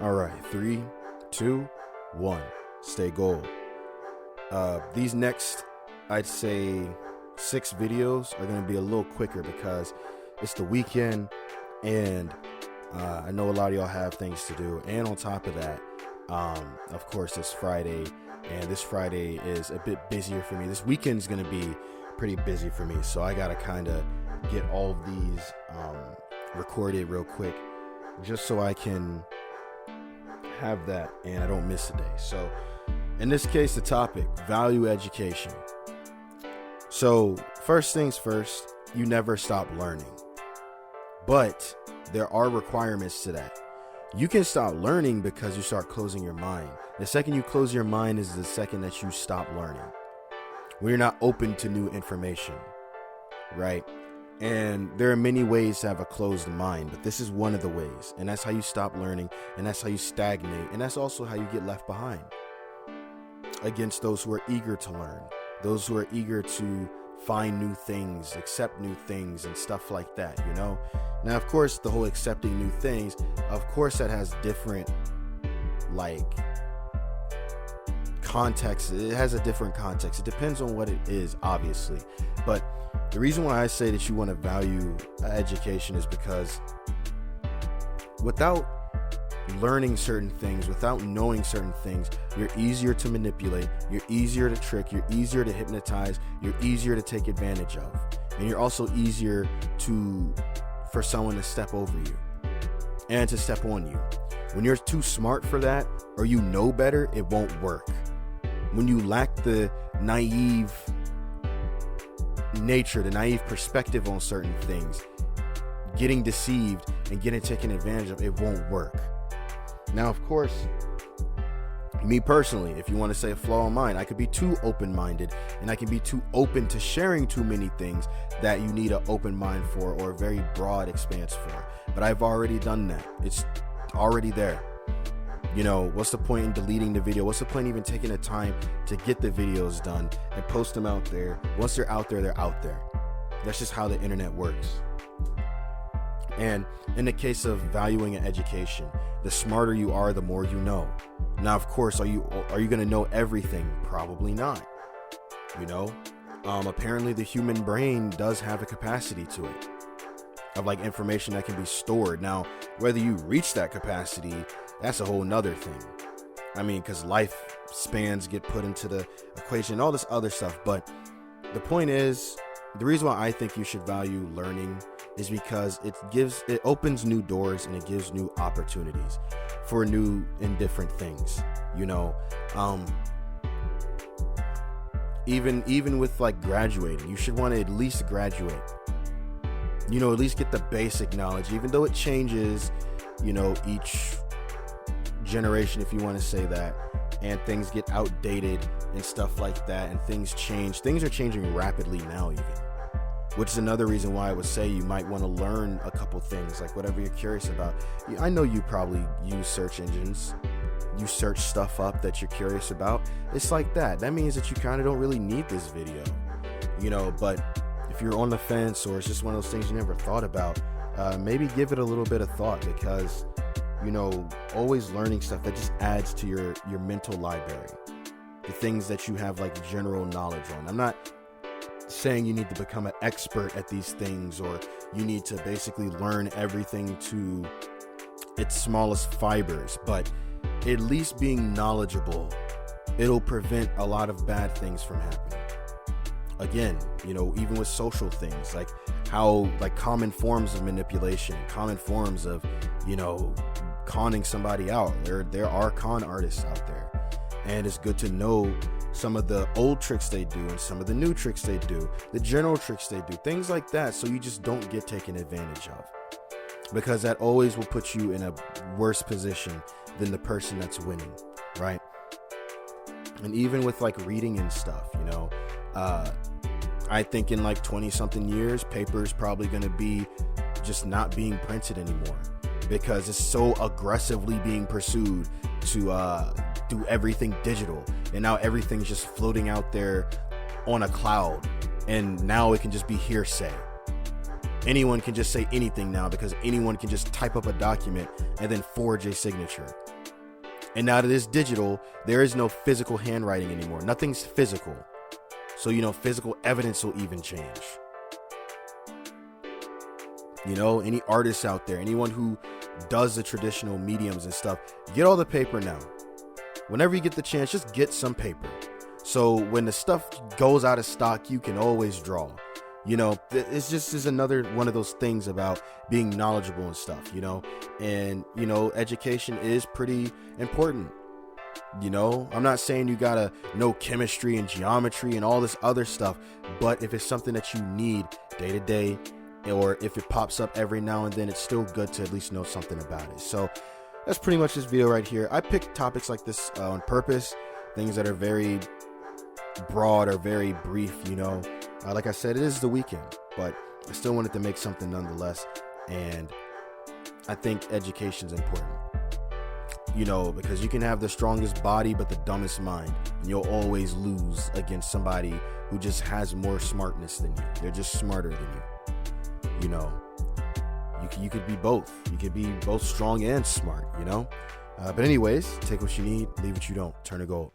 All right, 3, 2, 1. Stay gold. These next, I'd say, 6 videos are going to be a little quicker because it's the weekend and I know a lot of y'all have things to do. And on top of that, of course, it's Friday, and this Friday is a bit busier for me. This weekend is going to be pretty busy for me, so I got to kind of get all of these recorded real quick just so I can have that and I don't miss a day. So in this case, the topic, value education. So first things first, you never stop learning, but there are requirements to that. You can stop learning because you start closing your mind. The second you close your mind is the second that you stop learning, when you're not open to new information, right? And there are many ways to have a closed mind, but this is one of the ways. And that's how you stop learning, and that's how you stagnate, and that's also how you get left behind against those who are eager to learn, those who are eager to find new things, accept new things, and stuff like that, you know? Now, of course, the whole accepting new things, of course, that has different, like, context. It has a different context. It depends on what it is, obviously. But the reason why I say that you want to value education is because without learning certain things, without knowing certain things, you're easier to manipulate, you're easier to trick, you're easier to hypnotize, you're easier to take advantage of, and you're also easier for someone to step over you and to step on you. When you're too smart for that, or you know better, it won't work. When you lack the naive nature, the naive perspective on certain things, getting deceived and getting taken advantage of, it won't work. Now, of course, me personally, if you want to say a flaw of mine, I could be too open-minded, and I can be too open to sharing too many things that you need an open mind for, or a very broad expanse for. But I've already done that. It's already there. You know, what's the point in deleting the video? What's the point even taking the time to get the videos done and post them out there? Once they're out there, they're out there. That's just how the internet works. And in the case of valuing an education, the smarter you are, the more you know. Now, of course, are you going to know everything? Probably not. You know, apparently the human brain does have a capacity to it, of like information that can be stored. Now, whether you reach that capacity, that's a whole nother thing. I mean, because life spans get put into the equation, all this other stuff. But the point is, the reason why I think you should value learning is because it opens new doors, and it gives new opportunities for new and different things. You know, even with like graduating, you should want to at least graduate. You know, at least get the basic knowledge, even though it changes, you know, each generation, if you want to say that, and things get outdated and stuff like that, and things change. Things are changing rapidly now, even, which is another reason why I would say you might want to learn a couple things, like whatever you're curious about. I know you probably use search engines. You search stuff up that you're curious about. It's like that. That means that you kind of don't really need this video, you know, but if you're on the fence, or it's just one of those things you never thought about, maybe give it a little bit of thought, because, you know, always learning stuff, that just adds to your mental library, the things that you have like general knowledge on. I'm not saying you need to become an expert at these things, or you need to basically learn everything to its smallest fibers, but at least being knowledgeable, it'll prevent a lot of bad things from happening. Again, you know, even with social things, like how, like, common forms of manipulation, common forms of, you know, conning somebody out. There are con artists out there, and it's good to know some of the old tricks they do and some of the new tricks they do, the general tricks they do, things like that, so you just don't get taken advantage of, because that always will put you in a worse position than the person that's winning, right? And even with like reading and stuff, you know, I think in like 20 something years, paper is probably going to be just not being printed anymore, because it's so aggressively being pursued to do everything digital, and now everything's just floating out there on a cloud, and now it can just be hearsay, anyone can just say anything now because anyone can just type up a document and then forge a signature. And now that it's digital, there is no physical handwriting anymore. Nothing's physical. So, physical evidence will even change. Any artists out there, anyone who does the traditional mediums and stuff, get all the paper now. Whenever you get the chance, just get some paper. So when the stuff goes out of stock, you can always draw. It's just is another one of those things about being knowledgeable and stuff, and, education is pretty important. I'm not saying you gotta know chemistry and geometry and all this other stuff, but if it's something that you need day to day, or if it pops up every now and then, it's still good to at least know something about it. So that's pretty much this video right here. I picked topics like this on purpose, things that are very broad or very brief, like I said, it is the weekend, but I still wanted to make something nonetheless. And I think education is important, because you can have the strongest body but the dumbest mind, and you'll always lose against somebody who just has more smartness than you. They're just smarter than you. You could be both. You could be both strong and smart, But anyways, take what you need, leave what you don't. Turn to gold.